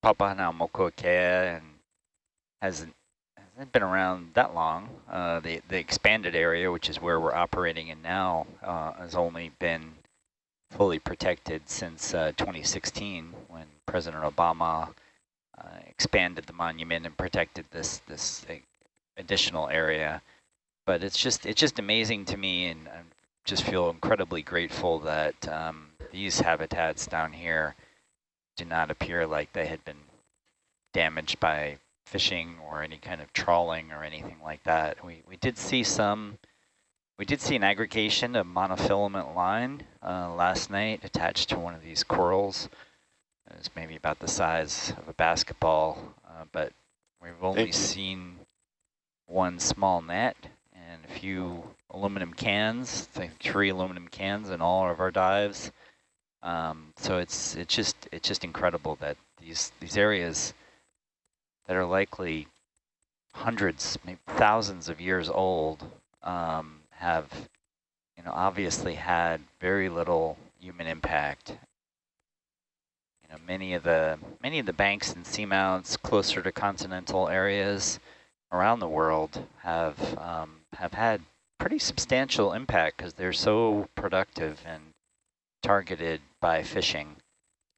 Papahanaumokuakea and hasn't been around that long. The expanded area, which is where we're operating in now, has only been fully protected since 2016 when President Obama expanded the monument and protected this additional area. But it's just amazing to me, and I just feel incredibly grateful that these habitats down here do not appear like they had been damaged by fishing or any kind of trawling or anything like that. We did see an aggregation of monofilament line last night attached to one of these corals. It was maybe about the size of a basketball, but we've only seen one small net and a few aluminum cans, I think 3 aluminum cans in all of our dives. So it's just incredible that these areas that are likely hundreds, maybe thousands of years old, have, obviously had very little human impact. Many of the banks and seamounts closer to continental areas around the world have had pretty substantial impact because they're so productive and targeted by fishing.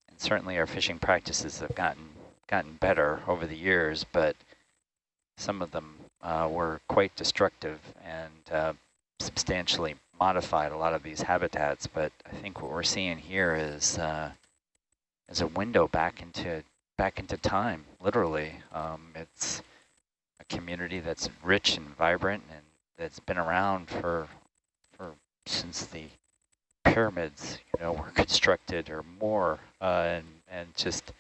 And certainly our fishing practices have gotten better over the years, but some of them were quite destructive and substantially modified a lot of these habitats. But I think what we're seeing here is a window back into time, literally. It's a community that's rich and vibrant and that's been around for since the pyramids, were constructed or more, and just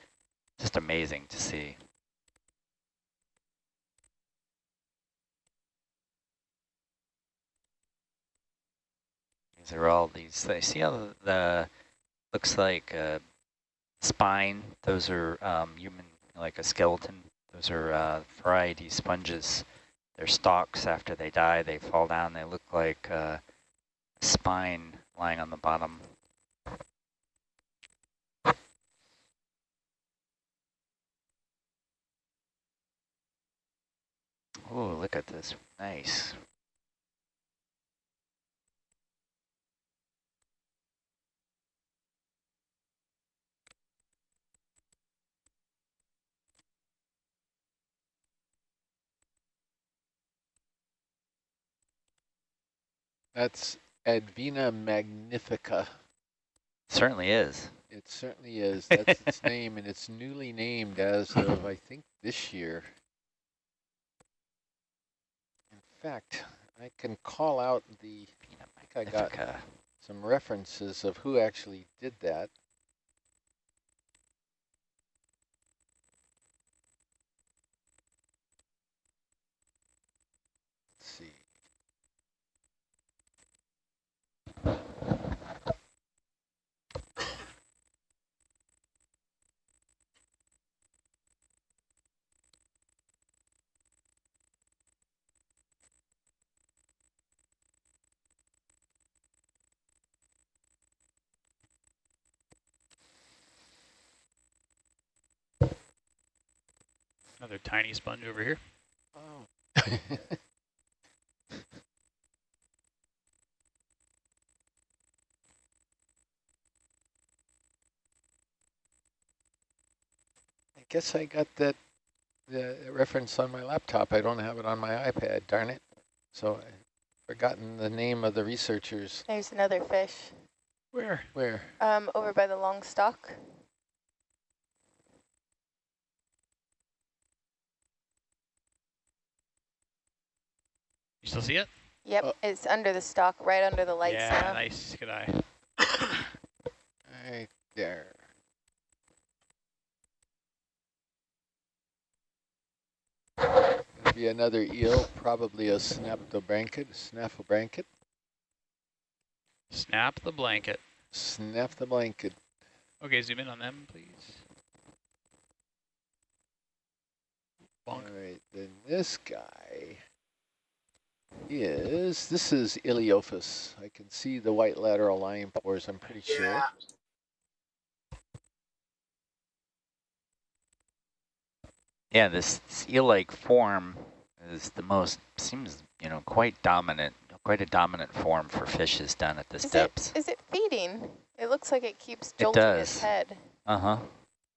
amazing to see. These are all these. I see how the looks like a spine. Those are human, like a skeleton. Those are variety sponges. Their stalks, after they die, they fall down. They look like a spine lying on the bottom. Oh, look at this. Nice. That's Advena magnifica. Certainly is. It certainly is. That's its name, and it's newly named as of, I think, this year. In fact, I can call out I think I got some references of who actually did that. Let's see. Another tiny sponge over here. Oh. I guess I got the reference on my laptop. I don't have it on my iPad, darn it. So I've forgotten the name of the researchers. There's another fish. Where? Where? Over by the long stalk. You still see it? Yep, it's under the stalk, right under the lights now. Yeah, nice. Good eye. Right there. Be another eel, probably a snapped-a-blanket. Snap the blanket. Snap the blanket. Okay, zoom in on them, please. Bonk. All right, then this guy this is Iliophus. I can see the white lateral line pores, I'm pretty sure. Yeah, this eel-like form is the most, seems, quite a dominant form for fishes down at this depth. Is it feeding? It looks like it keeps It jolting its does. head. Uh-huh.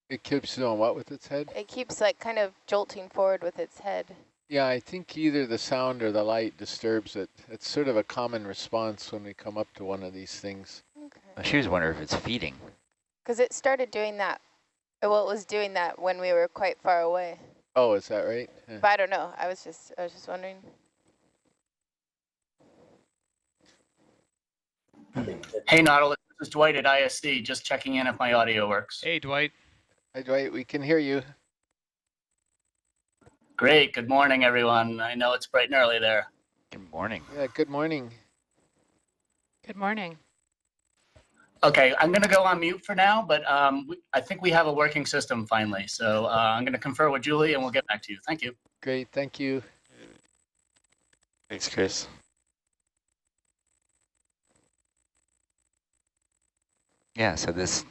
It keeps doing what with its head? It keeps like kind of jolting forward with its head. Yeah, I think either the sound or the light disturbs it. It's sort of a common response when we come up to one of these things. Okay. She was wondering if it's feeding. Because it started doing that. Well, it was doing that when we were quite far away. Oh, is that right? Yeah. But I don't know. I was just wondering. Hey, Nautilus, this is Dwight at ISC, just checking in if my audio works. Hey, Dwight. Hi, Dwight, we can hear you. Great, good morning, everyone. I know it's bright and early there. Good morning. Yeah, good morning. Good morning. Okay, I'm gonna go on mute for now, but I think we have a working system finally. So I'm gonna confer with Julie and we'll get back to you. Thank you. Great, thank you. Thanks, Chris. Yeah, so this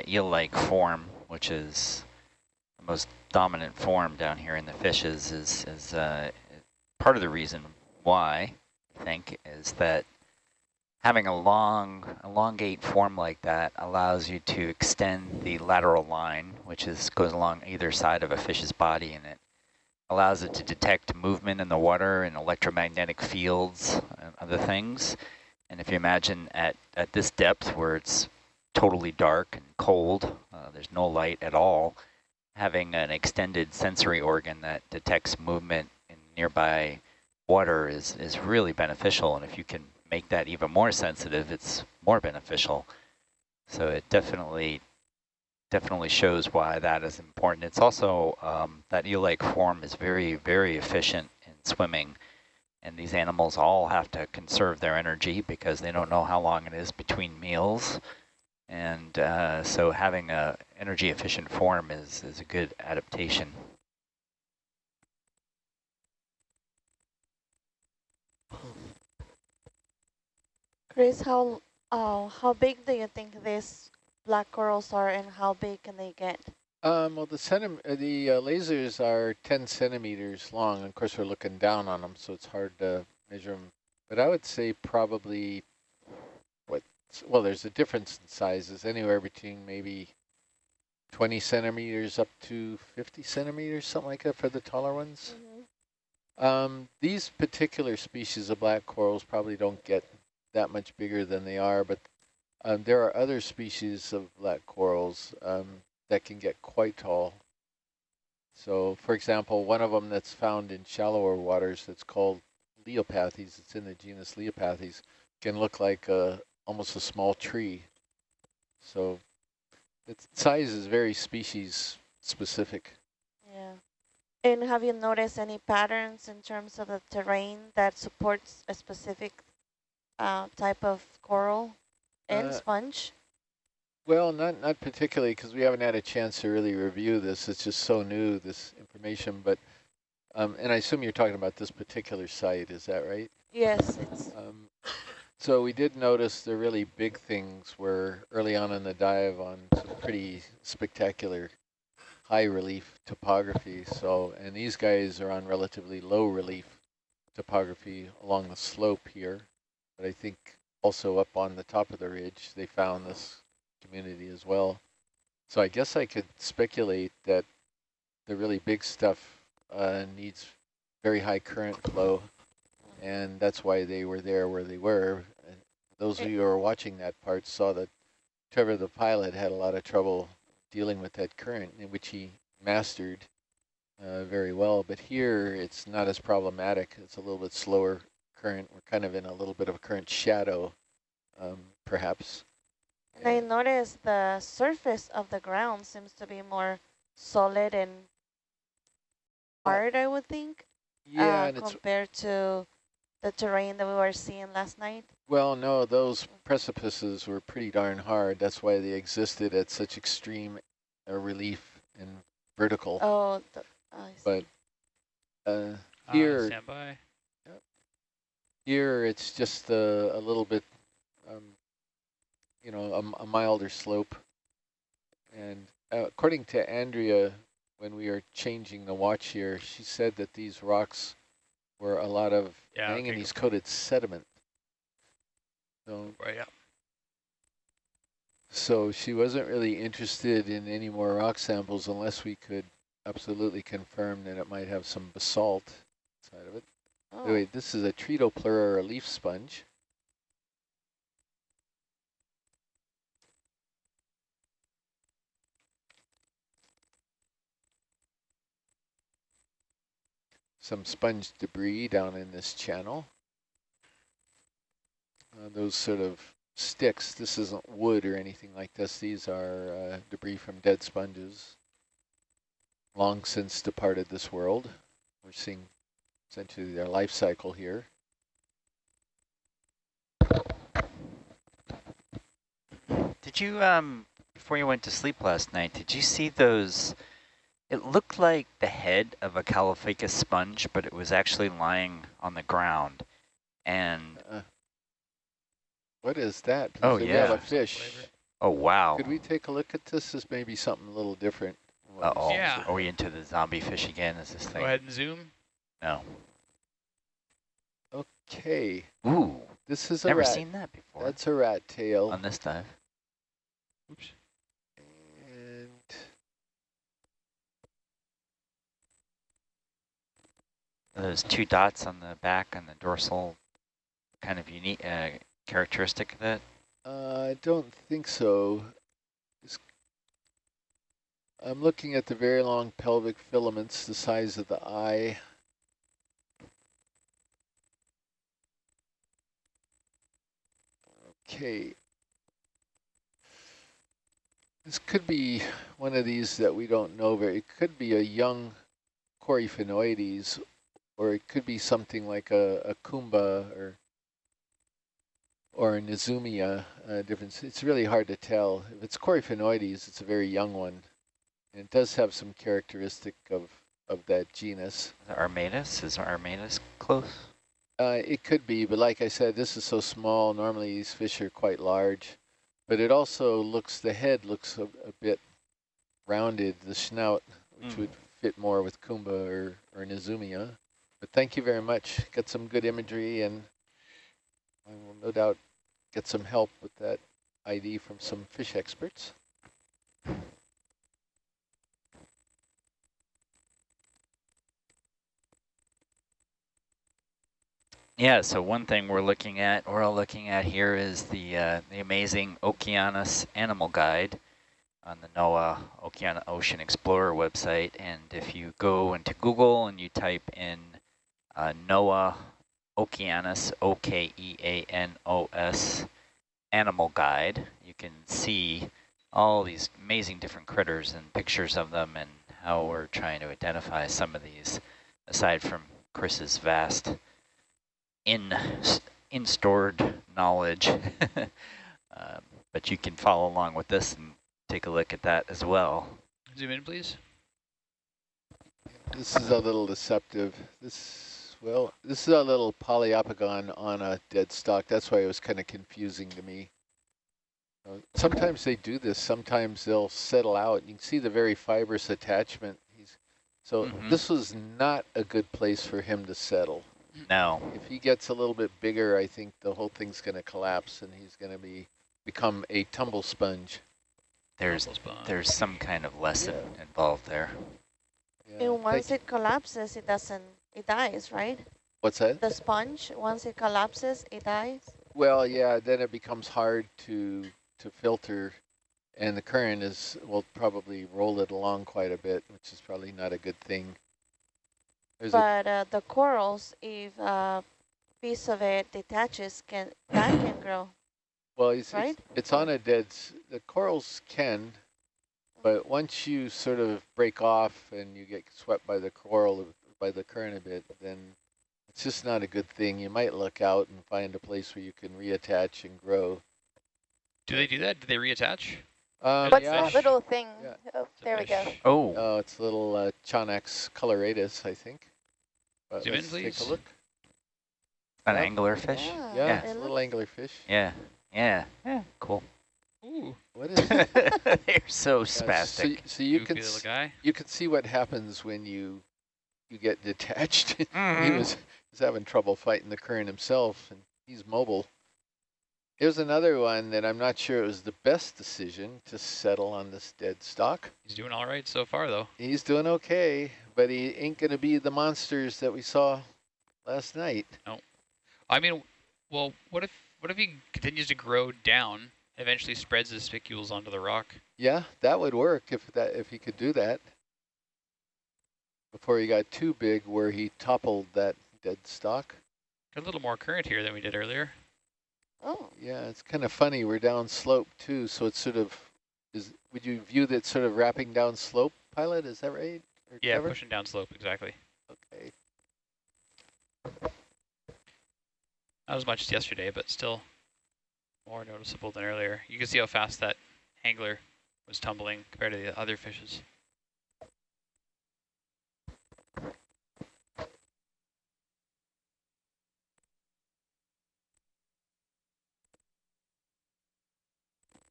eel-like form, which is the most dominant form down here in the fishes, is part of the reason why, I think, is that having a elongate form like that allows you to extend the lateral line, which goes along either side of a fish's body, and it allows it to detect movement in the water and electromagnetic fields and other things. And if you imagine at this depth where it's totally dark and cold, there's no light at all, having an extended sensory organ that detects movement in nearby water is really beneficial. And if you can make that even more sensitive, it's more beneficial. So it definitely shows why that is important. It's also, that eel-like form is very, very efficient in swimming. And these animals all have to conserve their energy because they don't know how long it is between meals. And so having a energy efficient form is a good adaptation. Chris, how big do you think these black corals are, and how big can they get? Well, the lasers are 10 centimeters long. Of course, we're looking down on them, so it's hard to measure them. But I would say probably, well, there's a difference in sizes, anywhere between maybe 20 centimeters up to 50 centimeters, something like that for the taller ones. These particular species of black corals probably don't get that much bigger than they are, but there are other species of black corals that can get quite tall. So, for example, one of them that's found in shallower waters that's called Leopathes, it's in the genus Leopathes, can look like almost a small tree. So its size is very species specific. Yeah. And have you noticed any patterns in terms of the terrain that supports a specific type of coral and sponge? Well, not particularly, because we haven't had a chance to really review this. It's just so new, this information. But and I assume you're talking about this particular site, is that right? Yes, it's. So we did notice the really big things were early on in the dive on some pretty spectacular high relief topography. So, and these guys are on relatively low relief topography along the slope here. But I think also up on the top of the ridge, they found this community as well. So I guess I could speculate that the really big stuff needs very high current flow, and that's why they were there where they were. And those of you who are watching that part saw that Trevor, the pilot, had a lot of trouble dealing with that current, in which he mastered very well. But here, it's not as problematic. It's a little bit slower current. We're kind of in a little bit of a current shadow, perhaps. And I noticed the surface of the ground seems to be more solid and hard, I would think, Yeah, and compared to the terrain that we were seeing last night. well, no, those precipices were pretty darn hard. That's why they existed at such extreme relief and vertical. Oh, I see. But here, Stand by. here it's just a little bit, you know, a milder slope. And according to Andrea, when we were changing the watch here. She said that these rocks were a lot of Yeah, okay, manganese-coated sediment. So, right, yeah. so she wasn't really interested in any more rock samples unless we could absolutely confirm that it might have some basalt inside of it. Oh. Anyway, this is a Tretopleura leaf sponge. Some sponge debris down in this channel. Those sort of sticks, this isn't wood or anything like this. These are debris from dead sponges, long since departed this world. We're seeing essentially their life cycle here. Did you, before you went to sleep last night, did you see those? It looked like the head of a Caulophacus sponge, but it was actually lying on the ground. And what is that? Oh, We yeah. have a fish. oh, wow. Could we take a look at this? This may be something a little different. than what we've Uh-oh. seen Yeah. so Are far. we into the zombie fish again? Is this Go thing? ahead and zoom. No. Okay, Ooh, this is a never rat. seen that before That's a rat tail. on this dive. Oops. And Those two dots on the back and the dorsal, kind of unique characteristic of that. I don't think so. I'm looking at the very long pelvic filaments, the size of the eye. Okay. This could be one of these that we don't know very. It could be a young Coryphaenoides, or it could be something like a Kumba or a Nizumia difference. It's really hard to tell. If it's Coryphaenoides, it's a very young one. And it does have some characteristic of that genus. Armatus? Is Armatus close? It could be, but like I said, this is so small. Normally these fish are quite large. But it also looks, the head looks a bit rounded, the snout, which would fit more with Kumba or Nizumia. But thank you very much. Get some good imagery, and I will no doubt get some help with that ID from some fish experts. Yeah, so one thing we're all looking at here is the amazing Okeanos Animal Guide on the NOAA Ocean Explorer website. And if you go into Google and you type in NOAA Okeanos, O-K-E-A-N-O-S Animal Guide, you can see all these amazing different critters and pictures of them and how we're trying to identify some of these, aside from Chris's vast in-stored knowledge. But you can follow along with this and take a look at that as well. Zoom in, please. This is a little deceptive. This is a little polyopogon on a dead stock. That's why it was kind of confusing to me. Sometimes they do this. Sometimes they'll settle out. You can see the very fibrous attachment. This was not a good place for him to settle. No. If he gets a little bit bigger, I think the whole thing's going to collapse and he's going to become a tumble sponge. There's some kind of lesson involved there. Yeah. And once it collapses, it dies, right? What's that? The sponge, once it collapses, it dies? Well, yeah, then it becomes hard to filter, and the current will probably roll it along quite a bit, which is probably not a good thing. But the corals, if a piece of it detaches, that can grow. Well, right? it's on a the corals can, but once you sort of break off and you get swept by the by the current a bit, then it's just not a good thing. You might look out and find a place where you can reattach and grow. Do they do that? Do they reattach? What's yeah. that little thing? Yeah. Oh, there we go. Oh, Oh, it's a little Chanax coloratus, I think. But Zoom in, let's take please. a look. an angler fish? Yeah, it it's a little looks- angler fish. Yeah, yeah, cool. Ooh, What is it? They're so So, spastic. so you goofy can little guy. you can see what happens when you get detached. He Mhm. was having trouble fighting the current himself, and he's mobile. Here's another one that I'm not sure it was the best decision to settle on this dead stock. He's doing all right so far, though. He's doing okay, but he ain't going to be the monsters that we saw last night. No. I mean, well, what if he continues to grow down, eventually spreads his spicules onto the rock? Yeah, that would work if he could do that before he got too big where he toppled that dead stock. Got a little more current here than we did earlier. Oh, Yeah, it's kind of funny. We're down slope too, so it's sort of would you view that sort of wrapping down slope, pilot? Is that right? Or Yeah, Trevor? pushing down slope, exactly. Okay. Not as much as yesterday, but still more noticeable than earlier. You can see how fast that angler was tumbling compared to the other fishes.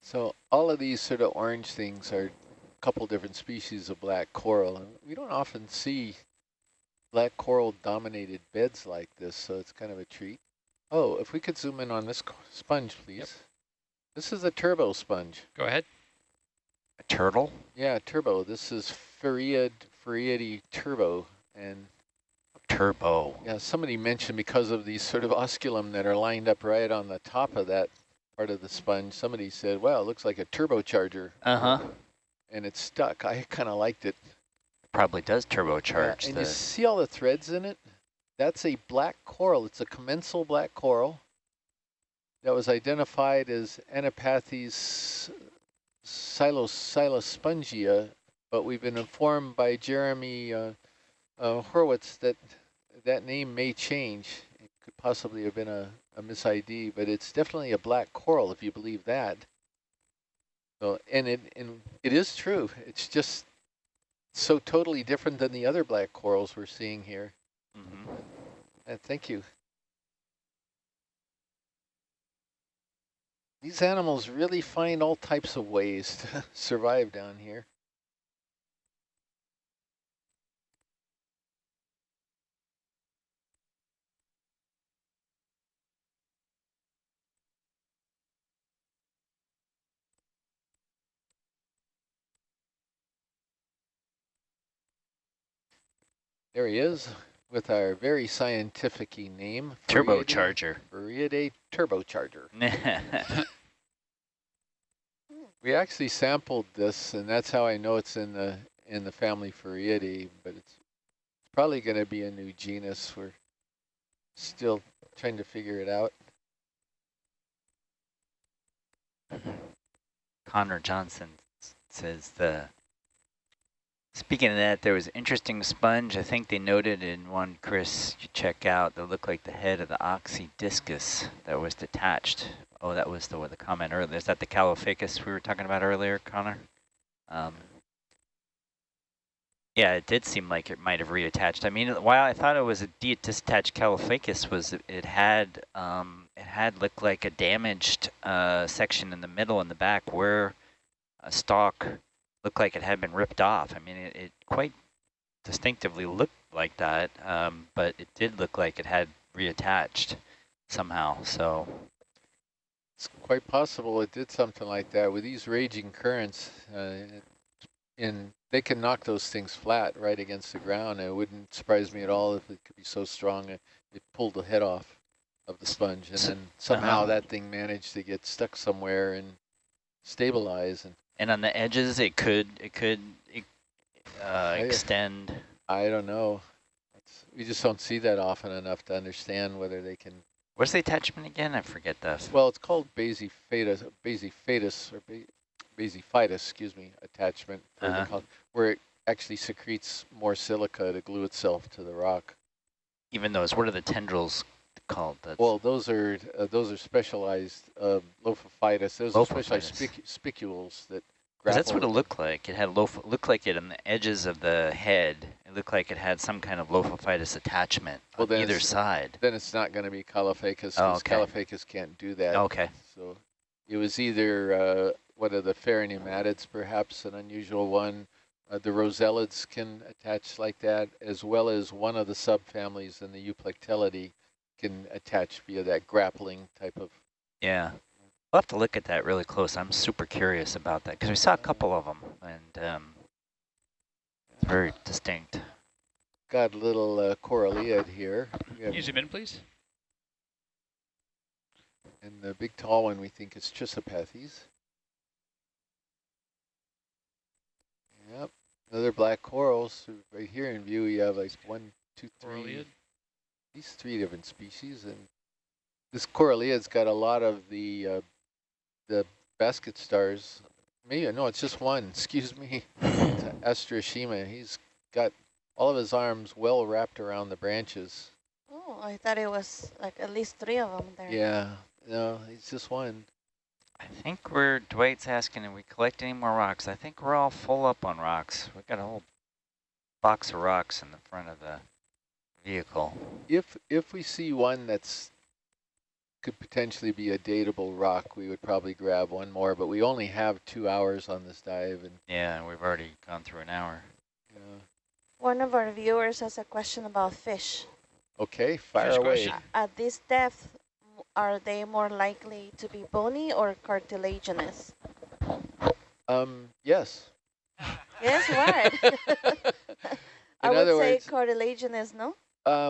So all of these sort of orange things are a couple different species of black coral, and we don't often see black coral dominated beds like this, so it's kind of a treat. Oh, if we could zoom in on this sponge, please. Yep. This is a turbo sponge. Go ahead. A turtle? Yeah, turbo. This is Farreidae turbo, and Turbo. yeah, somebody mentioned because of these sort of osculum that are lined up right on the top of that part of the sponge, somebody said, wow, it looks like a turbocharger. Uh-huh. And it's stuck. I kind of liked it. Probably does turbocharge. Yeah, and you see all the threads in it? That's a black coral. It's a commensal black coral that was identified as Anapathes silospongia, but we've been informed by Jeremy Horwitz that that name may change. It could possibly have been a mis-ID, but it's definitely a black coral if you believe that. So, and it is true. It's just so totally different than the other black corals we're seeing here. Mm-hmm. Thank you. These animals really find all types of ways to survive down here. There he is with our very scientific-y name. Turbocharger. Farreidae turbocharger. We actually sampled this, and that's how I know it's in the family Farreidae, but it's probably going to be a new genus. We're still trying to figure it out. Connor Johnson says speaking of that, there was an interesting sponge. I think they noted in one, Chris, you check out, that looked like the head of the oxydiscus that was detached. Oh, that was the comment earlier. Is that the Calophacus we were talking about earlier, Connor? Yeah, it did seem like it might have reattached. I mean, why I thought it was a disattached Calophacus was it had looked like a damaged section in the middle and the back where a stalk looked like it had been ripped off. I mean, it quite distinctively looked like that, but it did look like it had reattached somehow. So it's quite possible it did something like that with these raging currents, and they can knock those things flat right against the ground. It wouldn't surprise me at all if it could be so strong it pulled the head off of the sponge, and then somehow that thing managed to get stuck somewhere and stabilize. And on the edges, it could extend. I don't know. We just don't see that often enough to understand whether they can. What's the attachment again? I forget that. Well, it's called basiphytus, excuse me, attachment, where it actually secretes more silica to glue itself to the rock. Even those, what are the tendrils called? Well, those are specialized lophophytus. Those are specialized spicules that. That's what it looked like. It had looked like it on the edges of the head. It looked like it had some kind of lophophytus attachment on either side. Then it's not going to be Calophacus, because Calophacus can't do that. Okay. So it was either one of the pheronematids, perhaps an unusual one. The roselids can attach like that, as well as one of the subfamilies in the Euplectellidae can attach via that grappling type of. Yeah. We'll have to look at that really close. I'm super curious about that because we saw a couple of them, and it's very distinct. Got a little coralliid here. Can you zoom in, please? And the big tall one we think is Chrysopathes. Yep, another black coral. So right here in view, you have like 1, 2, 3. Coralliid. These 3 different species, and this coralliid's got a lot of the basket stars. Maybe no, it's just one. Excuse me. It's Asteroschema. He's got all of his arms well wrapped around the branches. Oh, I thought it was like at least 3 of them there. Yeah, no, he's just one. I think Dwight's asking, if we collect any more rocks? I think we're all full up on rocks. We've got a whole box of rocks in the front of the vehicle. If we see one that's could potentially be a dateable rock, we would probably grab one more, but we only have 2 hours on this dive. And Yeah, and we've already gone through an hour. One of our viewers has a question about fish. Okay, fire First away. question. At this depth, are they more likely to be bony or cartilaginous? Yes. Yes, what? I In would other say words, cartilaginous, no?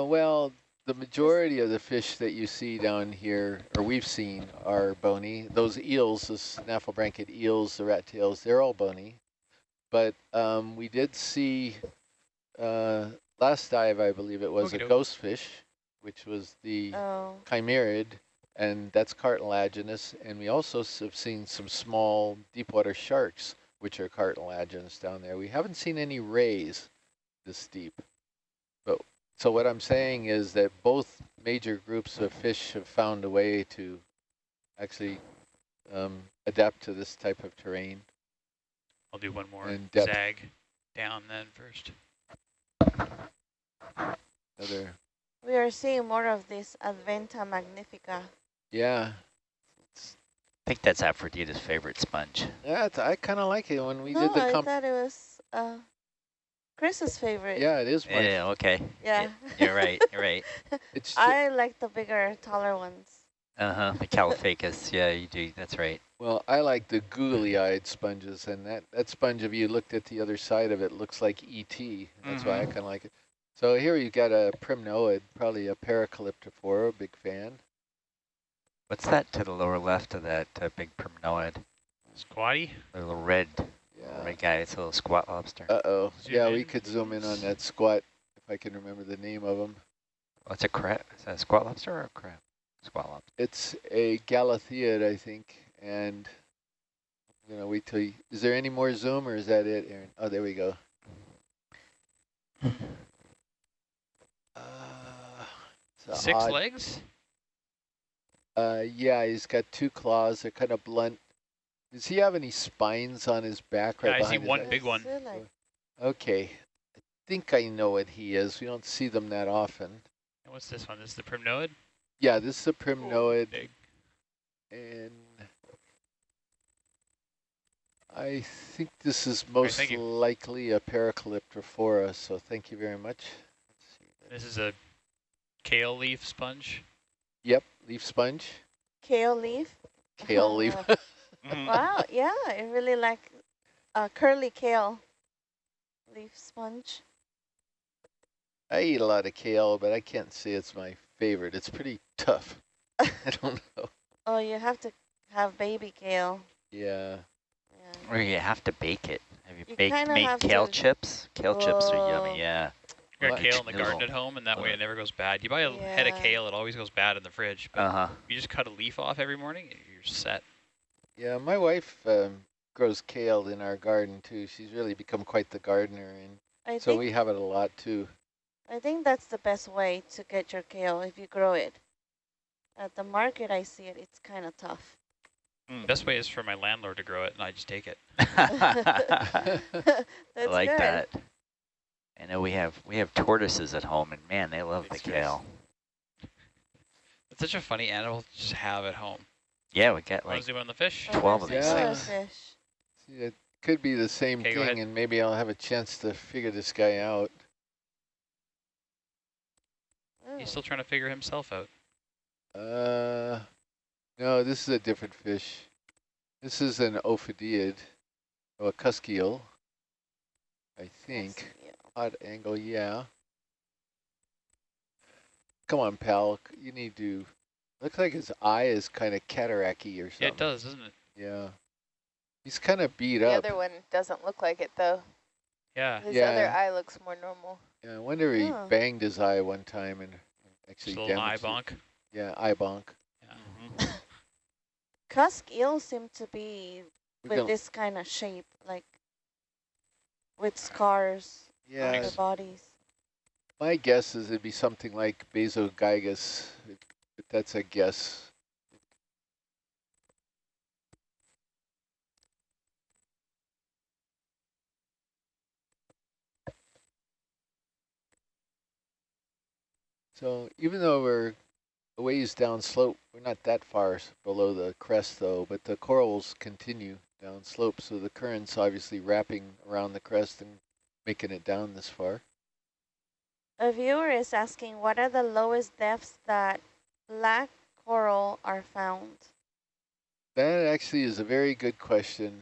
well, the majority of the fish that you see down here, or we've seen, are bony. Those eels, the snaffle-branchid eels, the rat tails, they're all bony. But we did see, last dive, I believe it was, a ghost fish, which was the chimerid, and that's cartilaginous. And we also have seen some small deep-water sharks, which are cartilaginous down there. We haven't seen any rays this deep. But so what I'm saying is that both major groups of fish have found a way to actually adapt to this type of terrain. I'll do one more And depth. zag down then first. Another, We are seeing more of this Adventa magnifica. yeah. I think that's Aphrodite's favorite sponge. Yeah, I kind of like it when we No, did the I thought it was Chris's favorite. Yeah, it is mine. Yeah, okay. Yeah. You're right, you're right. It's I like the bigger, taller ones. Uh-huh, the Caliphacus, yeah, you do, that's right. well, I like the googly-eyed sponges, and that sponge, if you looked at the other side of it, looks like E.T. That's why I kind of like it. So here you've got a primnoid, probably a paracalyptophora, big fan. What's that to the lower left of that big primnoid? Squatty. The little red guy, it's a little squat lobster. Uh-oh. Zoom Yeah, in, we could zoom in on that squat, if I can remember the name of them. What's a crab? Is that a squat lobster or a crab? Squat lobster. It's a galatheid, I think, and I'm going to wait till you... Is there any more zoom, or is that it, Aaron? Oh, there we go. It's 6 odd. legs. Yeah, he's got 2 claws. They're kind of blunt. Does he have any spines on his back right Yeah, I behind see his one eyes? big one. Is it like- Okay. I think I know what he is. We don't see them that often. And what's this one? This is the primnoid. Yeah, this is a primnoid, Big. and I think this is most thank you. likely a paracalyptophora, so thank you very much. Let's see. This is a kale leaf sponge. Yep, leaf sponge, Kale leaf. kale leaf. Wow, yeah, I really like curly kale leaf sponge. I eat a lot of kale, but I can't say it's my favorite. It's pretty tough. I don't know. Oh, you have to have baby kale. Yeah. Yeah. Or you have to bake it. Have you, You made kinda kale have to- chips? Kale chips are yummy, Oh. yeah. You got Well, kale in the no. garden at home, and that way it never goes bad. You buy a head of Yeah. kale, it always goes bad in the fridge. But Uh-huh. if you just cut a leaf off every morning, you're set. Yeah, my wife grows kale in our garden, too. She's really become quite the gardener, and I so think we have it a lot, too. I think that's the best way to get your kale if you grow it. At the market, I see it. It's kind of tough. Best way is for my landlord to grow it, and I just take it. I That's like good. that. I know we have tortoises at home, and man, they love the It's kale. It's such a funny animal to just have at home. Yeah, we got Want like to zoom on the fish? 12 of there's these another things. fish. See, it could be the same Okay, go thing, ahead. and maybe I'll have a chance to figure this guy out. He's Ooh. still trying to figure himself out. No, this is a different fish. This is an ophidiid, or a cuskeel, I think. Yeah. Odd angle, yeah. Come on, pal. You need to. Looks like his eye is kind of cataract-y or something. Yeah, it does, doesn't it? Yeah. He's kind of beat The up. other one doesn't look like it though. Yeah. His Yeah. other eye looks more normal. Yeah, I wonder if he Oh. banged his eye one time and actually Just a little eye damaged it. bonk. Yeah, eye bonk. Yeah. Cusk eels seem to be We're with gonna- this kind of shape, like with scars on Yeah, their bodies. my guess is it'd be something like Basogygus, but that's a guess. So even though we're a ways down slope, we're not that far below the crest though, but the corals continue down slope, so the current's obviously wrapping around the crest and making it down this far. A viewer is asking, what are the lowest depths that black coral are found? That actually is a very good question.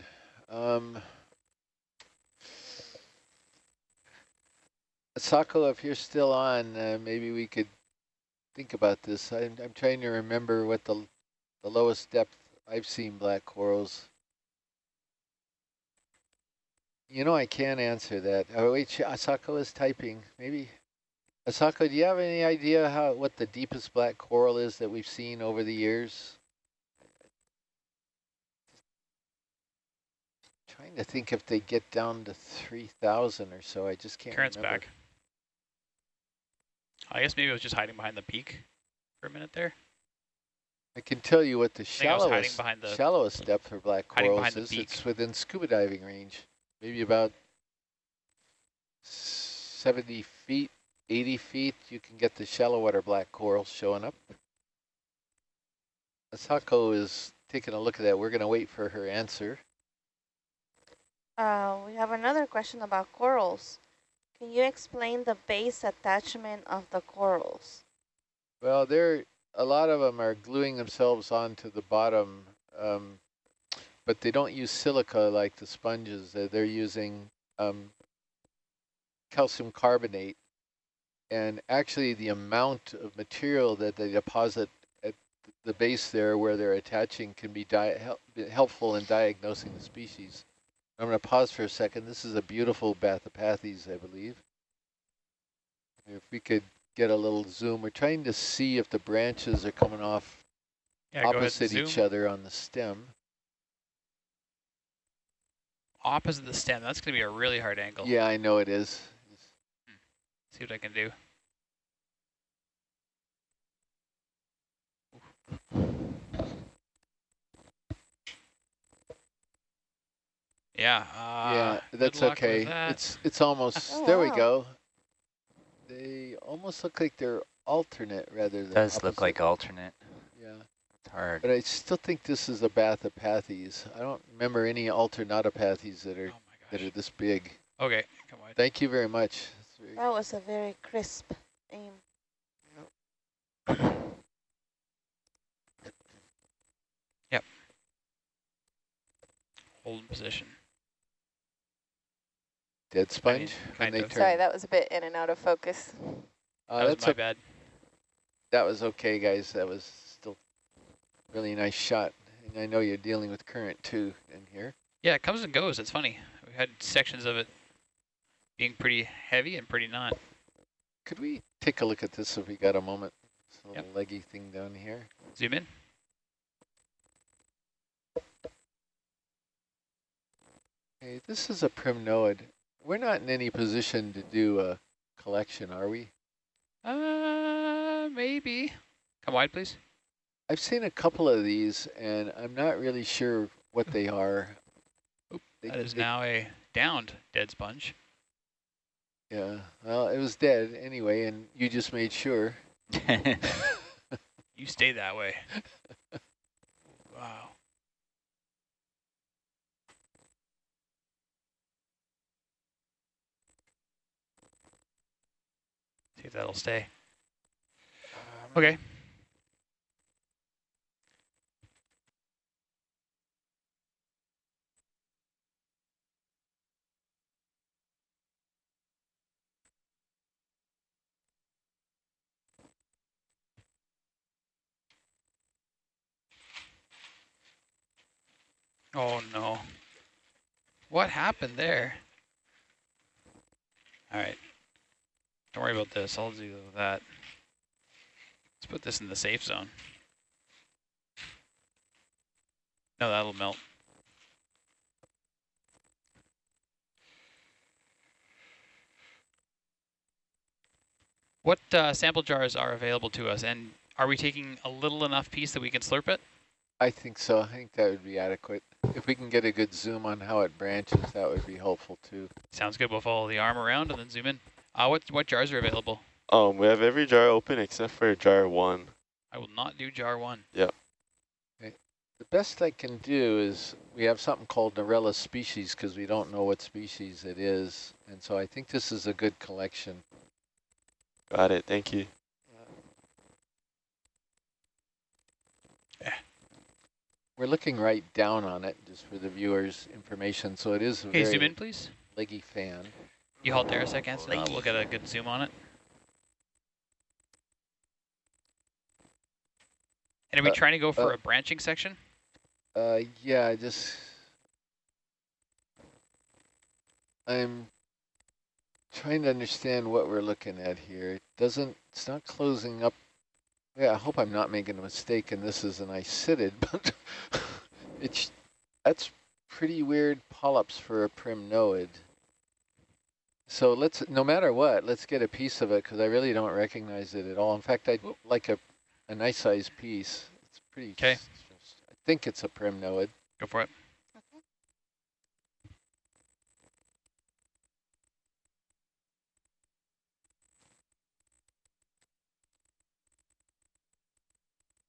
Sako, if you're still on, maybe we could think about this. I'm trying to remember what the lowest depth I've seen black corals. You know, I can't answer that. Oh wait, Asako is typing. Maybe. Asako, do you have any idea what the deepest black coral is that we've seen over the years? Trying to think if they get down to 3,000 or so. I just can't Current's remember. back. I guess maybe it was just hiding behind the peak for a minute there. I can tell you what the think I was hiding shallowest, behind the- shallowest depth for black hiding corals behind the is. beak. It's within scuba diving range. Maybe about 70 feet, 80 feet, you can get the shallow water black corals showing up. Asako is taking a look at that. We're going to wait for her answer. We have another question about corals. Can you explain the base attachment of the corals? Well, a lot of them are gluing themselves onto the bottom, but they don't use silica like the sponges. They're using calcium carbonate. And actually the amount of material that they deposit at the base there where they're attaching can be helpful in diagnosing the species. I'm going to pause for a second. This is a beautiful Bathypathes, I believe. If we could get a little zoom. We're trying to see if the branches are coming off Yeah, go ahead, opposite each zoom. other on the stem. Opposite the stem. That's going to be a really hard angle. Yeah, I know it is. See what I can do. Yeah. Yeah, good that's luck with okay. that. It's almost, Oh, there we wow. go. They almost look like they're alternate rather than Does look opposite. like alternate. Yeah. It's hard. But I still think this is a Bathypathes. I don't remember any alternatopathes that Oh are my gosh. this big. Okay, come on. Thank you very much. That's very, That was a very crisp aim. Hold in position. dead sponge. when kind they of. turn. Sorry, that was a bit in and out of focus. That was that's my a, bad. that was okay, guys. That was still really nice shot. And I know you're dealing with current too in here. Yeah, it comes and goes. It's funny. We had sections of it being pretty heavy and pretty not. Could we take a look at this if we got a moment? This little Yep. leggy thing down here. Zoom in. Hey, this is a primnoid. We're not in any position to do a collection, are we? Maybe. Come wide, please. I've seen a couple of these, and I'm not really sure what they are. That is now a downed dead sponge. Yeah, well, it was dead anyway, and you just made sure. You stay that way. Wow. See if that'll stay. Okay. Oh no. What happened there? All right. Don't worry about this. I'll do that. Let's put this in the safe zone. No, that'll melt. What sample jars are available to us? And are we taking a little enough piece that we can slurp it? I think so. I think that would be adequate. If we can get a good zoom on how it branches, that would be helpful too. Sounds good. We'll follow the arm around and then zoom in. What jars are available? We have every jar open except for jar 1. I will not do jar 1. Yep. Okay. The best I can do is we have something called Narella species because we don't know what species it is. And so I think this is a good collection. Got it. Thank you. We're looking right down on it just for the viewers' information. So it is a Okay, very zoom in, please. leggy fan. You halt there a second, so we'll get a good zoom on it. And are we trying to go for a branching section? Yeah, I'm trying to understand what we're looking at here. It's not closing up. Yeah, I hope I'm not making a mistake and this is an icidid, but that's pretty weird polyps for a primnoid. So no matter what, let's get a piece of it because I really don't recognize it at all. In fact, I'd like a nice size piece. It's pretty. Okay. I think it's a primnoid. Go for it.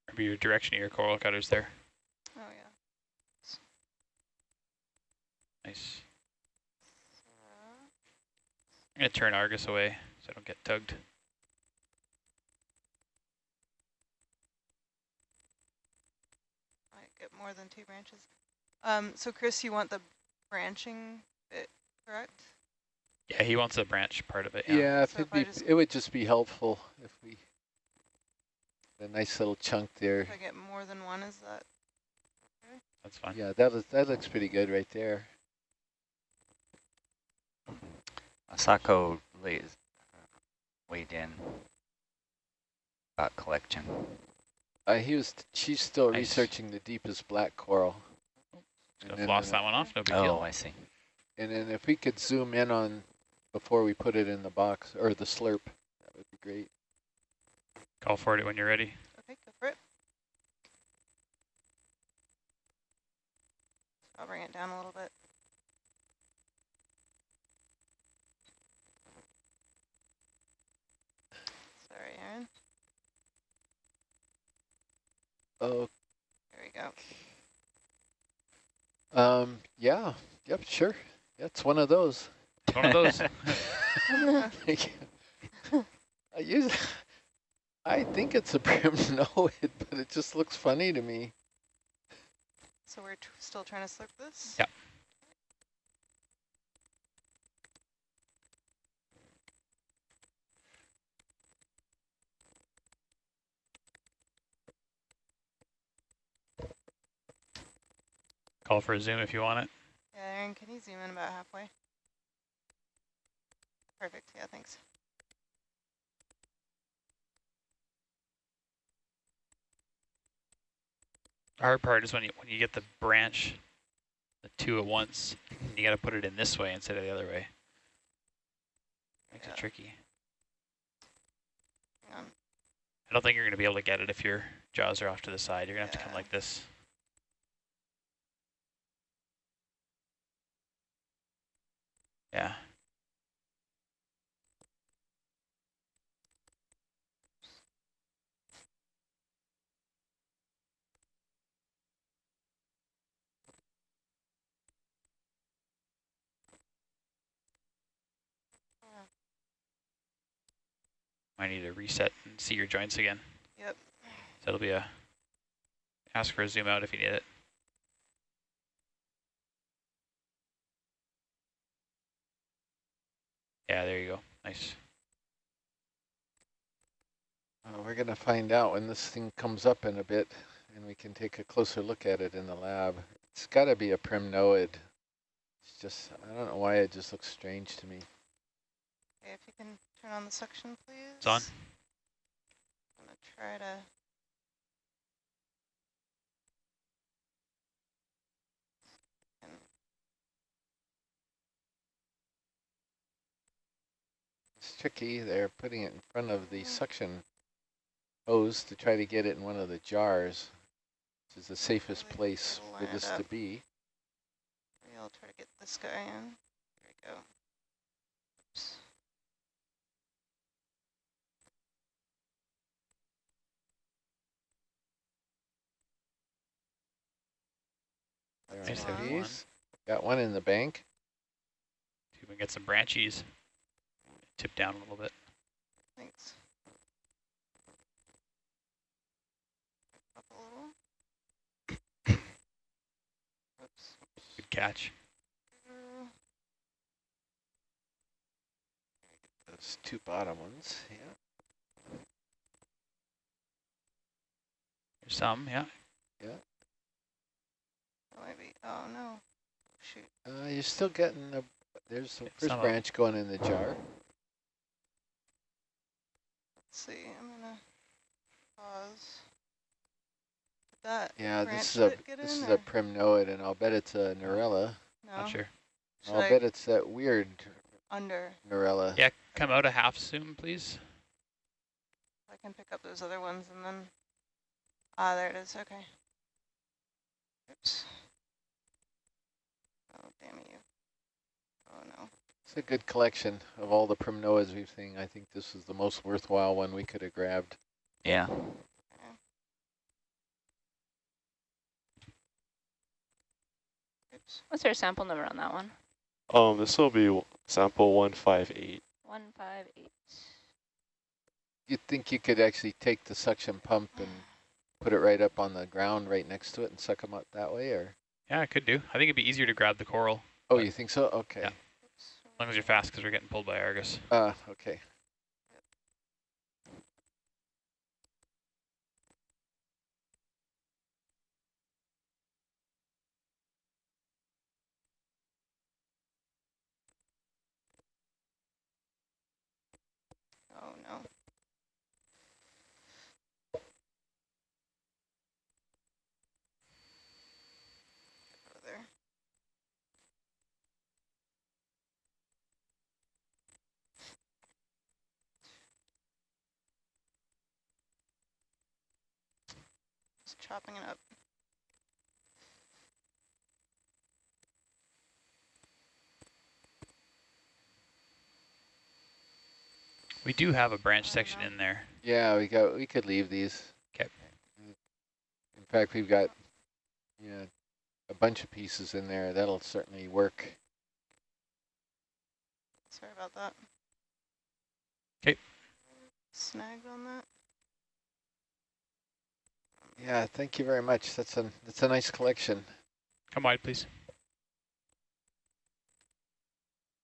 Maybe your direction of your coral cutters there. Oh, yeah. Nice. I'm going to turn Argus away so I don't get tugged. I get more than 2 branches. So Chris, you want the branching bit, correct? Yeah, he wants the branch part of it. Yeah, So it would just be helpful if we a nice little chunk there. If I get more than 1, is that okay? That's fine. Yeah, that looks pretty good right there. Asako weighed in about collection. She's still Nice. researching the deepest black coral. Just lost that one off, no big Oh, deal. I see. And then if we could zoom in on before we put it in the box or the slurp, that would be great. Call for it when you're ready. Okay, go for it. I'll bring it down a little bit. Sorry, Aaron. Oh, There we go. yeah, yep, sure. Yeah, it's one of those. It's one of those. I think it's a primnoid, but it just looks funny to me. So we're still trying to slurp this? Yep. Call for a zoom if you want it. Yeah, Aaron, can you zoom in about halfway? Perfect, yeah, thanks. The hard part is when you get the branch, the 2 at once, and you got to put it in this way instead of the other way. Makes it tricky. Hang on. I don't think you're going to be able to get it if your jaws are off to the side. You're going to have to come Yeah. like this. Yeah. I need to reset and see your joints again. Yep. So it'll be a, ask for a zoom out if you need it. Yeah, there you go. Nice. We're going to find out when this thing comes up in a bit, and we can take a closer look at it in the lab. It's got to be a primnoid. It's just, I don't know why it just looks strange to me. Okay, if you can turn on the suction, please. It's on. I'm going to try to... It's tricky. They're putting it in front of the suction hose to try to get it in one of the jars, which is the safest Really place for line this it to up. be. Maybe I'll try to get this guy in. There we go. Oops. There Nice, are there's one. these. Got one in the bank. See if we can get some branchies. Tip down a little bit. Thanks. Up a little. Oops. Good catch. Those two bottom ones. Yeah. There's some, yeah. Yeah. Maybe. Oh no. Shoot. You're still getting a. There's the first Some branch going in the jar. Let's see. I'm gonna pause. Did that Yeah, branch this is a get this in, is or a primnoid, and I'll bet it's a Norella. no? Not sure. Should I'll I bet it's that weird under? Norella. Yeah, come out a half zoom, please. I can pick up those other ones and then. Ah, there it is. Okay. Oops. Oh, damn you. Oh no. It's a good collection of all the primnoids we've seen. I think this is the most worthwhile one we could have grabbed. Yeah. Oops. What's our sample number on that one? This will be sample 158. 158. You'd think you could actually take the suction pump and put it right up on the ground right next to it and suck them up that way, or? Yeah, I could do. I think it'd be easier to grab the coral. Oh, you think so? Okay. Yeah. As long as you're fast, because we're getting pulled by Argus. Okay. Oh no. Over there. Just chopping it up. We do have a branch section in there. Yeah, we could leave these. Okay. In fact, we've got a bunch of pieces in there. That'll certainly work. Sorry about that. Okay. Snagged on that. Yeah, thank you very much. That's a nice collection. Come wide, please.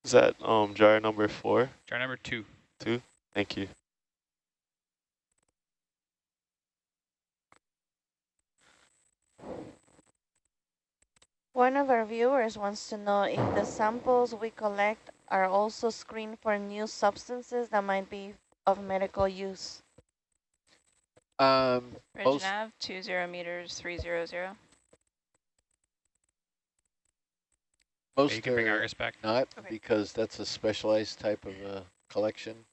Is that jar number 4? Jar number 2. 2? Thank you. One of our viewers wants to know if the samples we collect are also screened for new substances that might be of medical use. Bridge Most- nav, 20 meters, 300. Most You can bring are Argus back. not, Okay. because that's a specialized type of collection.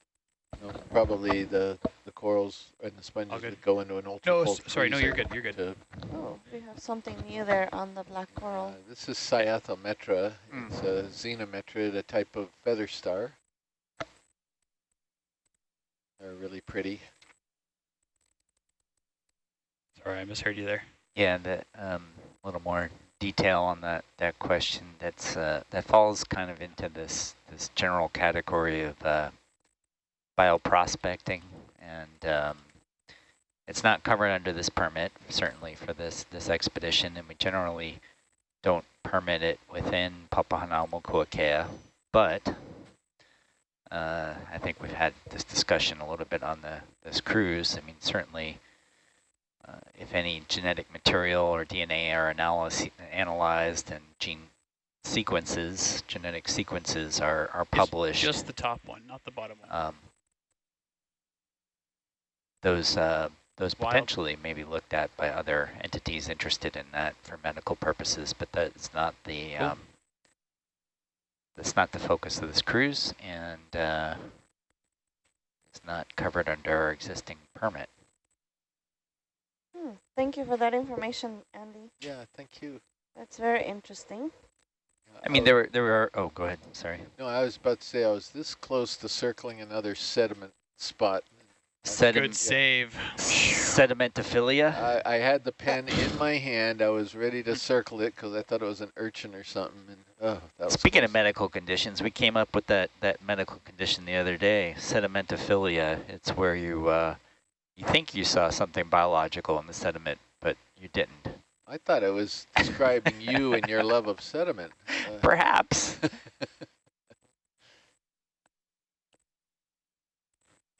Probably the corals and the sponges All good. would go into an ultra No, cold sorry, no, you're freezer good, you're good. to- Oh, we have something new there on the black coral. this is Cyathometra. It's a xenometra, a type of feather star. They're really pretty. Sorry, I misheard you there. Yeah, that a little more detail on that question. That's that falls kind of into this general category of bioprospecting, and it's not covered under this permit, certainly for this expedition, and we generally don't permit it within Papahanaumokuakea, but I think we've had this discussion a little bit on this cruise. I mean, certainly if any genetic material or DNA are analyzed and genetic sequences are published. Just the top one, not the bottom one. Those potentially may be looked at by other entities interested in that for medical purposes, but that's not the focus of this cruise, and it's not covered under our existing permit. Thank you for that information, Andy. Yeah, thank you. That's very interesting. I mean, there were. Oh, go ahead. Sorry. No, I was about to say I was this close to circling another sediment spot. Good save. Sedimentophilia. I had the pen in my hand. I was ready to circle it because I thought it was an urchin or something. And that was Speaking close. of medical conditions, we came up with that medical condition the other day. Sedimentophilia. It's where you think you saw something biological in the sediment, but you didn't. I thought it was describing you and your love of sediment. Perhaps.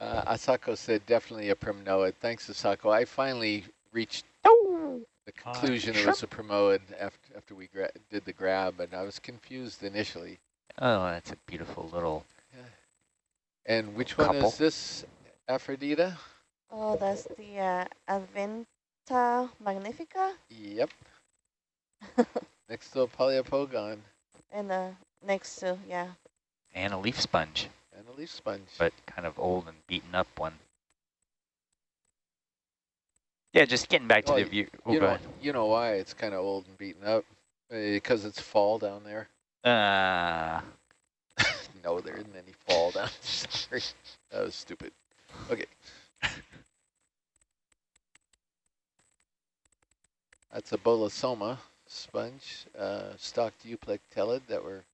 Asako said definitely a primnoid. Thanks, Asako. I finally reached the conclusion it was a primnoid after we did the grab, and I was confused initially. Oh, that's a beautiful little And which couple. one is this, Aphrodita? Oh, that's the Adventa Magnifica? Yep. Next to a Poliopogon. And next to, yeah. And a leaf sponge, And a leaf sponge. but kind of old and beaten up one. Yeah, just getting back to the view. Oh, go ahead. You know why it's kind of old and beaten up? Because it's fall down there. No, there isn't any fall down. Sorry. That was stupid. Okay. That's a Bolosoma sponge, stalked euplectellid that we're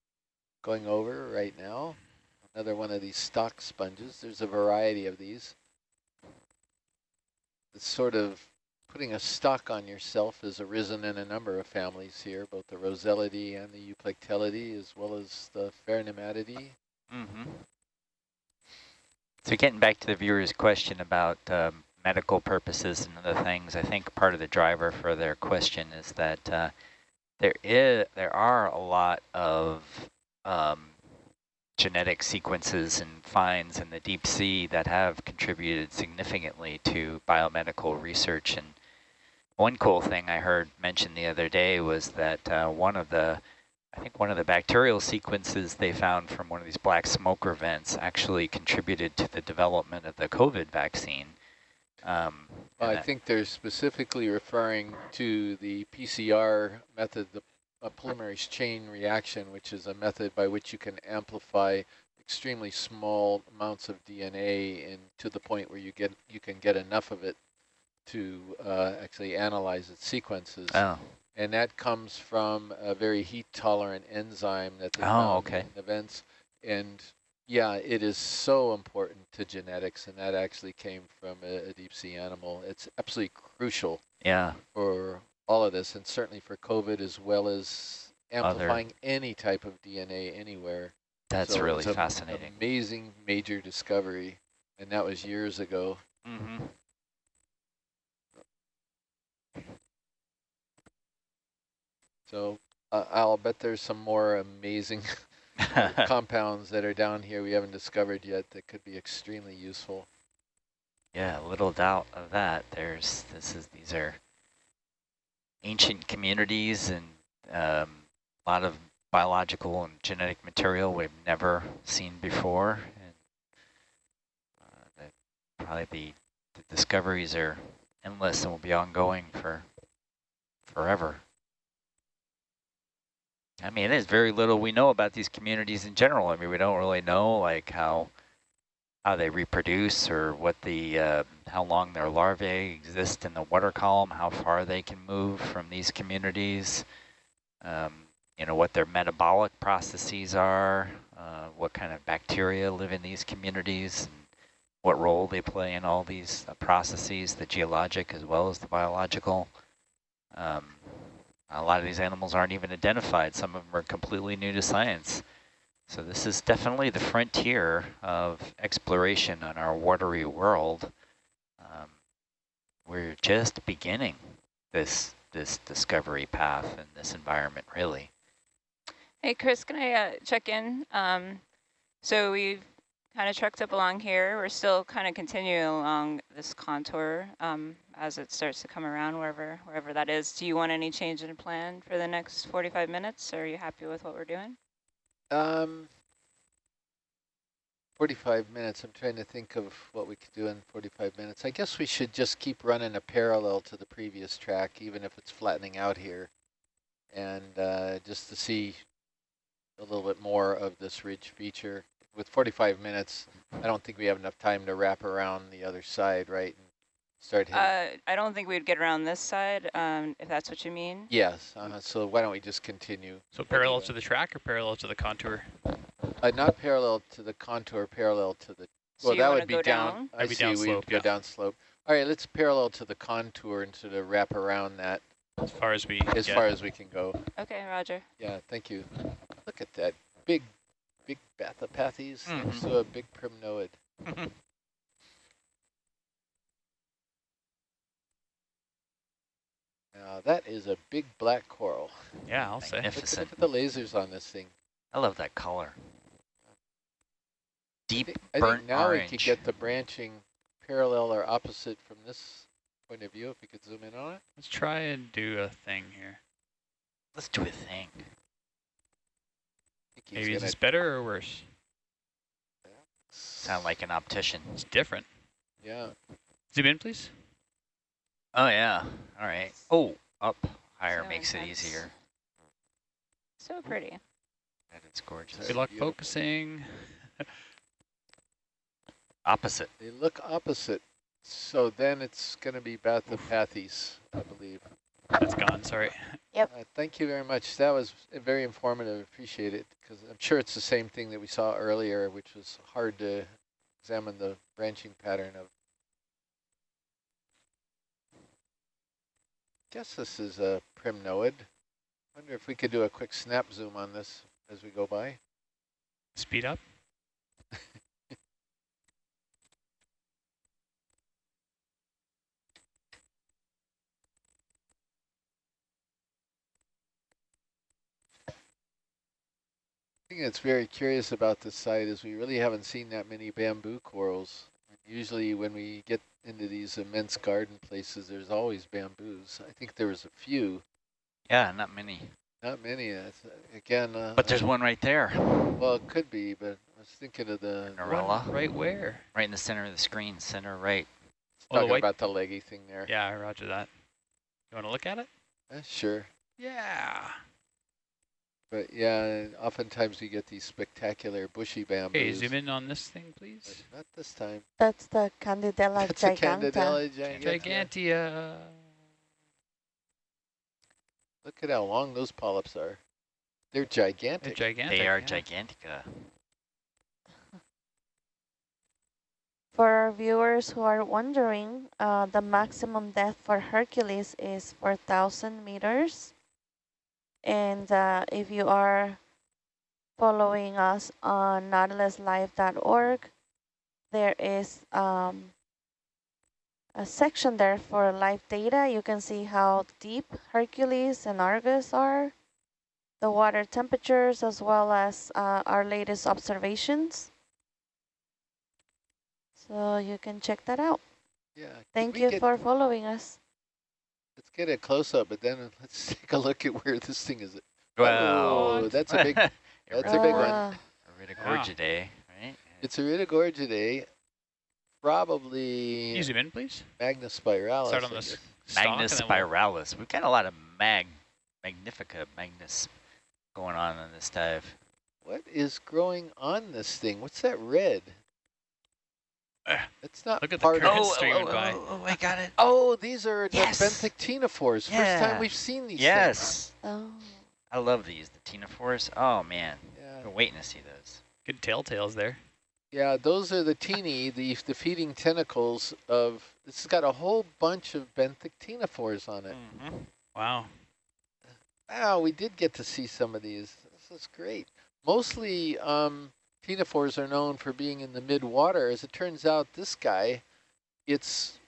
going over right now. Another one of these stalk sponges. There's a variety of these. It's sort of putting a stalk on yourself has arisen in a number of families here, both the Rosellidae and the euplectellidae, as well as the Pheronematidae. Mm-hmm. So getting back to the viewer's question about medical purposes and other things, I think part of the driver for their question is that there are a lot of genetic sequences and finds in the deep sea that have contributed significantly to biomedical research. And one cool thing I heard mentioned the other day was that one of the bacterial sequences they found from one of these black smoker vents actually contributed to the development of the COVID vaccine. I think they're specifically referring to the PCR method, the polymerase chain reaction, which is a method by which you can amplify extremely small amounts of DNA and to the point where you can get enough of it to actually analyze its sequences. Oh. And that comes from a very heat-tolerant enzyme that they found in the vents. And yeah, it is so important to genetics, and that actually came from a deep-sea animal. It's absolutely crucial for all of this, and certainly for COVID, as well as amplifying any type of DNA anywhere. That's really fascinating. Amazing major discovery, and that was years ago. Mm-hmm. So I'll bet there's some more amazing compounds that are down here we haven't discovered yet that could be extremely useful. Yeah, little doubt of that. These are ancient communities and a lot of biological and genetic material we've never seen before. And probably the discoveries are endless and will be ongoing for forever. I mean, there's very little we know about these communities in general. I mean, we don't really know like how they reproduce or what the how long their larvae exist in the water column, how far they can move from these communities, you know, what their metabolic processes are, what kind of bacteria live in these communities, and what role they play in all these processes, the geologic as well as the biological. A lot of these animals aren't even identified. Some of them are completely new to science. So this is definitely the frontier of exploration on our watery world. We're just beginning this discovery path in this environment, really. Hey, Chris, can I check in? So we've kind of trekked up along here. We're still kind of continuing along this contour as it starts to come around wherever that is. Do you want any change in plan for the next 45 minutes? Or are you happy with what we're doing? 45 minutes. I'm trying to think of what we could do in 45 minutes. I guess we should just keep running a parallel to the previous track, even if it's flattening out here, and just to see a little bit more of this ridge feature. With 45 minutes, I don't think we have enough time to wrap around the other side, right? And start hitting. I don't think we'd get around this side, if that's what you mean. Yes, so why don't we just continue? So parallel to the track or parallel to the contour? Not parallel to the contour, parallel to the, So well, you that wanna would be go down. I Maybe see, down we slope, go yeah. down slope. All right, let's parallel to the contour and sort of wrap around that As far as we as get. far as we can go. Okay, Roger. Yeah, thank you. Look at that big Bathopathes next to a big primnoid. Now that is a big black coral. Yeah, I'll say. Magnificent. Look at the lasers on this thing. I love that color. Deep I burnt think now orange. we could get the branching parallel or opposite from this point of view, if we could zoom in on it. Let's try and do a thing here. Let's do a thing. I think he's Maybe is gonna- this better or worse? Sound like an optician. It's different. Yeah. Zoom in, please. Oh, yeah. All right. Oh, up higher So makes it intense. easier. So pretty. And it's gorgeous. That's Good luck beautiful. focusing. Opposite. They look opposite. So then it's going to be Bathopathes, I believe. That's gone, sorry. Thank you very much. That was very informative. Appreciate it, because I'm sure it's the same thing that we saw earlier, which was hard to examine the branching pattern of. Guess this is a primnoid. Wonder if we could do a quick snap zoom on this as we go by. Speed up. The thing that's very curious about this site is we really haven't seen that many bamboo corals. Usually when we get into these immense garden places, there's always bamboos. I think there was a few. Yeah, not many. Not many. Again, But there's one right there. well, it could be, but I was thinking of the Norella. Right where? Right in the center of the screen, center right. Oh, the talking white. about the leggy thing there. Yeah, roger that. You want to look at it? Sure. Yeah. But yeah, oftentimes we get these spectacular bushy bamboos. Okay, zoom in on this thing, please. But not this time. That's the Candidella That's a giganta. Candidella giganta. Gigantia. Look at how long those polyps are. They're gigantic. They're gigantic. They are yeah. gigantica. For our viewers who are wondering, the maximum depth for Hercules is 4,000 meters. And if you are following us on nautiluslive.org, there is a section there for live data. You can see how deep Hercules and Argus are, the water temperatures, as well as our latest observations. So you can check that out. Yeah. Thank you for following us. Let's get a close-up, but then let's take a look at where this thing is. Well, Oh, that's a big, that's a big one. Iridogorgidae, right? It's Iridogorgidae, probably You zoom in, please. Magnospiralis. Start on I this guess. stalk, and Magnus then we'll- spiralis. We've got a lot of Magnifica Magnus going on this dive. What is growing on this thing? What's that red? It's not Look at the part current of. streaming by. I got it. Oh, these are Yes. the benthictinophores. First Yeah. time we've seen these. Yes. Oh, I love these, the ctenophores. Oh, man. Things. Yeah. I've been waiting to see those. Good telltales there. Yeah, those are the teeny, the feeding tentacles of, this has got a whole bunch of benthic ctenophores on it. Mm-hmm. Wow. Wow, we did get to see some of these. This is great. Mostly ctenophores are known for being in the mid-water. As it turns out, this guy, its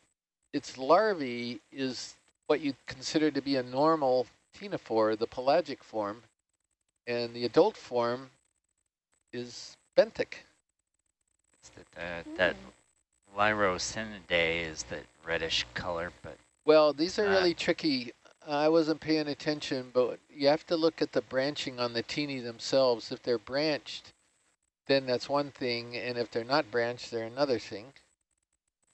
larvae is what you consider to be a normal ctenophore, the pelagic form, and the adult form is benthic. That Lyrosinidae is the reddish color, but Well, these are really tricky. I wasn't paying attention, but you have to look at the branching on the teeny themselves. If they're branched, then that's one thing, and if they're not branched, they're another thing.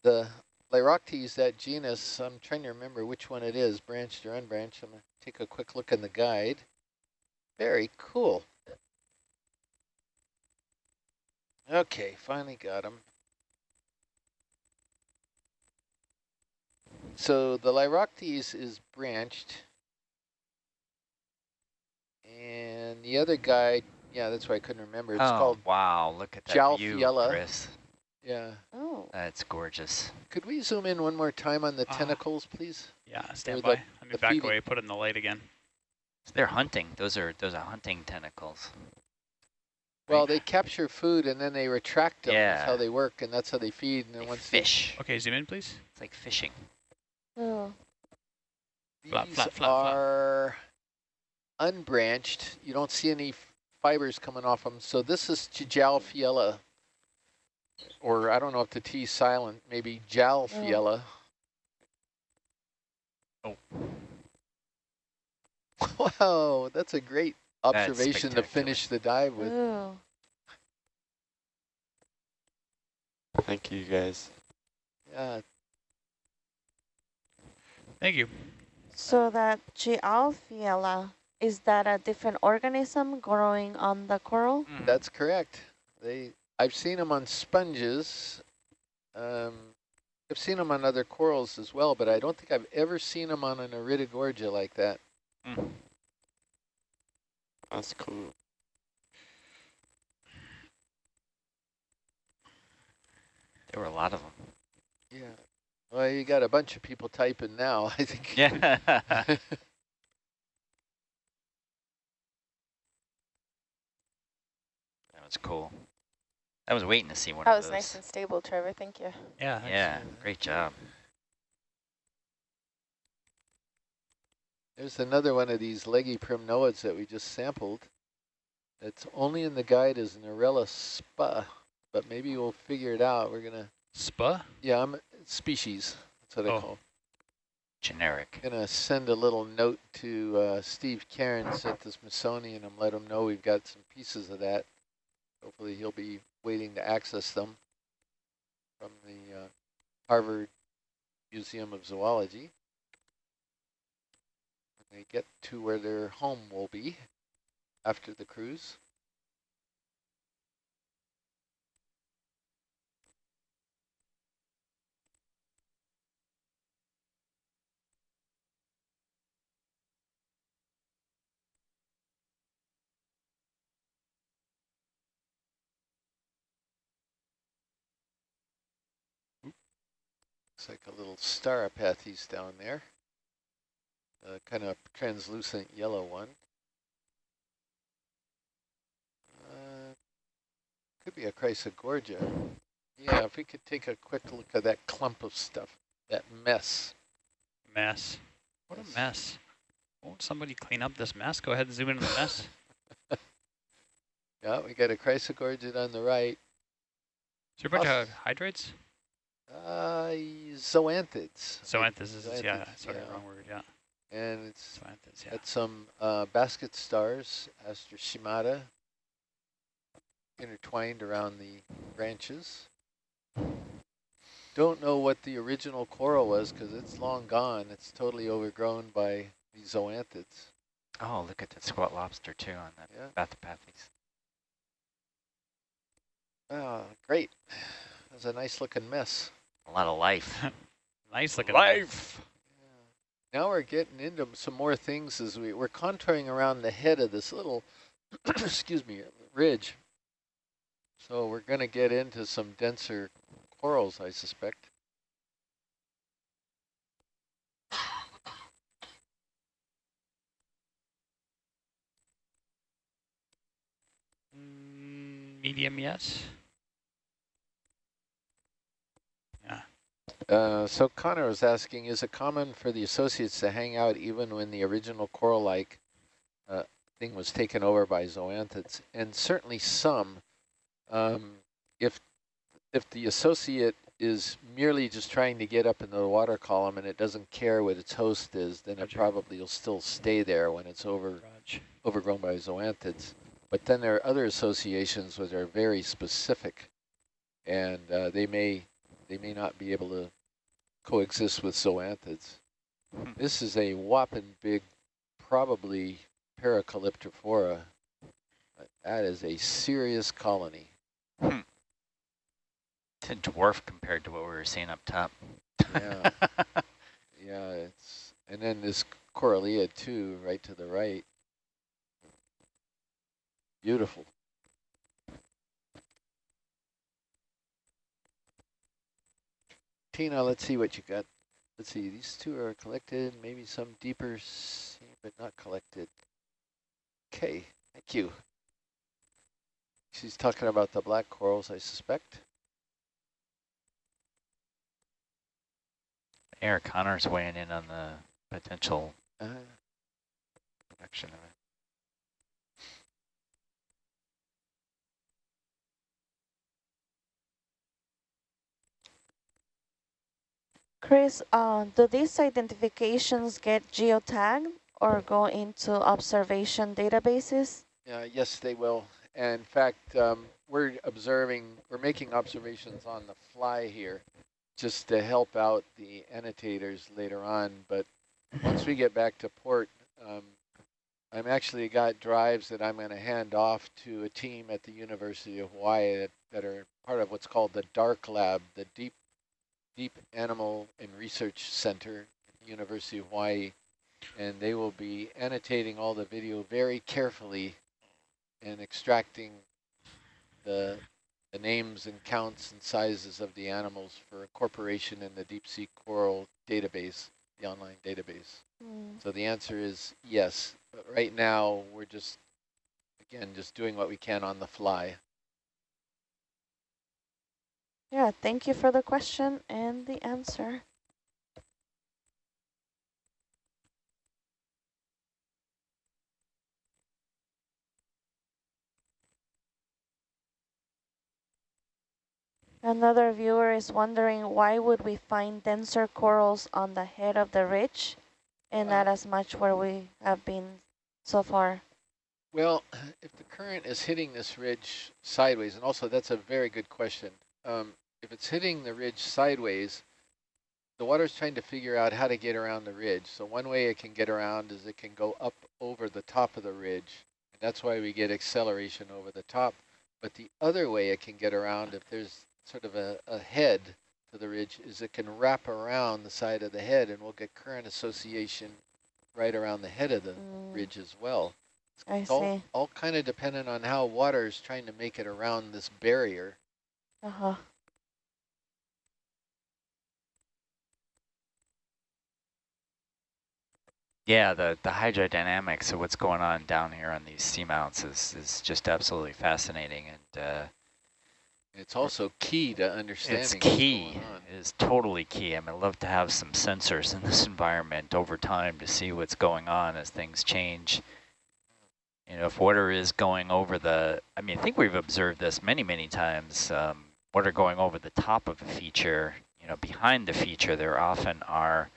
The Lyroctes, that genus, I'm trying to remember which one it is, branched or unbranched. I'm going to take a quick look in the guide. Very cool. Okay, finally got them. So the Lyroctes is branched. And the other guy, yeah, that's why I couldn't remember. It's called wow, look at that view, Jalfiella. Chris. Yeah. Oh. That's gorgeous. Could we zoom in one more time on the tentacles, please? Yeah, stand Or by. the Let me back feeding. away, put it in the light again. So they're hunting. Those are hunting tentacles. Well, they capture food and then they retract them. Yeah. That's how they work, and that's how they feed. And then They once fish. Okay, zoom in, please. It's like fishing. Oh. these Flat. are unbranched, you don't see any fibers coming off them. So this is Jalfiella, or I don't know if the T is silent, maybe Jalfiella. Oh. Wow, that's a great observation to spectacular. finish the dive with. Oh. Thank you, guys. Yeah, Thank you. So that Jalfiella, is that a different organism growing on the coral? that's correct. I've seen them on sponges. I've seen them on other corals as well, but I don't think I've ever seen them on an Iridogorgia like that. Mm. That's cool. There were a lot of them. Yeah. Well, you got a bunch of people typing now, I think. Yeah. That was cool. I was waiting to see one That of was those. nice and stable, Trevor. Thank you. Yeah. Thanks. Yeah, great job. There's another one of these leggy primnoids that we just sampled. It's only in the guide as an Arella spa, but maybe we'll figure it out. We're going to... Spa? Yeah, species. That's what I call it. Generic. Going to send a little note to Steve Cairns at the Smithsonian and let him know we've got some pieces of that. Hopefully he'll be waiting to access them from the Harvard Museum of Zoology. When they get to where their home will be after the cruise. Looks like a little Staropathes down there. Kind of translucent yellow one. Could be a Chrysogorgia. Yeah, if we could take a quick look at that clump of stuff, that mess. Mess. What a mess. Won't somebody clean up this mess? Go ahead and zoom into the mess. Yeah, we got a Chrysogorgia on the right. Is there a bunch of hydrates? Zoanthids. Zoanthids, yeah, Zoanthids, sorry, yeah. wrong word, yeah. And it's Zoanthids, yeah. got some basket stars, Astroscimata, intertwined around the branches. Don't know what the original coral was because it's long gone. It's totally overgrown by the zoanthids. Oh, look at that squat lobster too on that Bathopathes. Oh, great. That was a nice looking mess. A lot of life. Nice looking life. Yeah. Now we're getting into some more things as we're contouring around the head of this little, excuse me, ridge. So we're going to get into some denser corals, I suspect. Medium, yes. So Connor was asking, is it common for the associates to hang out even when the original coral-like thing was taken over by zoanthids? And certainly some. If the associate is merely just trying to get up into the water column and it doesn't care what its host is, then it probably will still stay there when it's overgrown by zoanthids. But then there are other associations which are very specific, and they may not be able to coexist with zoanthids. This is a whopping big, probably Paracalyptrophora. That is a serious colony. It's a dwarf compared to what we were seeing up top. Yeah, yeah. And then this Corallia too, right to the right. Beautiful. Tina, let's see what you got. Let's see, these two are collected, maybe some deeper, but not collected. Okay, thank you. She's talking about the black corals, I suspect. Eric Connor's weighing in on the potential production of it. Chris, do these identifications get geotagged or go into observation databases? Yes, they will. And in fact, we're making observations on the fly here just to help out the annotators later on. But once we get back to port, I'm actually got drives that I'm going to hand off to a team at the University of Hawaii that are part of what's called the DARC Lab, the Deep Animal and Research Center at the University of Hawaii. And they will be annotating all the video very carefully and extracting the names and counts and sizes of the animals for incorporation in the deep sea coral database, the online database. So the answer is yes. But right now, we're just doing what we can on the fly. Yeah, thank you for the question and the answer. Another viewer is wondering, why would we find denser corals on the head of the ridge and not as much where we have been so far? Well, if the current is hitting this ridge sideways, and also that's a very good question. If it's hitting the ridge sideways, the water's trying to figure out how to get around the ridge. So one way it can get around is it can go up over the top of the ridge. And that's why we get acceleration over the top. But the other way it can get around, if there's sort of a head to the ridge, is it can wrap around the side of the head, and we'll get current association right around the head of the ridge as well. I see. All kind of dependent on how water is trying to make it around this barrier. Uh-huh. Yeah, the hydrodynamics of what's going on down here on these seamounts is just absolutely fascinating, and it's also key to understanding. It's key. It is totally key. I mean, I'd love to have some sensors in this environment over time to see what's going on as things change. You know, if water is going over I think we've observed this many, many times. Water going over the top of a feature, you know, behind the feature, there often are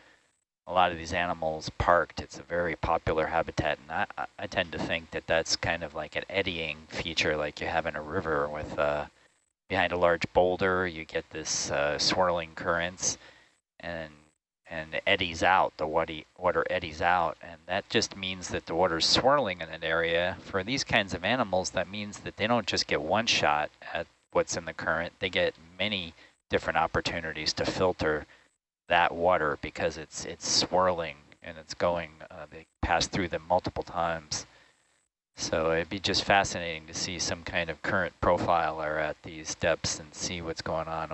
a lot of these animals parked. It's a very popular habitat, and I tend to think that that's kind of like an eddying feature like you have in a river with behind a large boulder, you get this swirling currents, and it eddies out, the water eddies out, and that just means that the water's swirling in an area. For these kinds of animals, that means that they don't just get one shot at what's in the current, they get many different opportunities to filter that water because it's swirling and it's going, they pass through them multiple times. So it'd be just fascinating to see some kind of current profiler at these depths and see what's going on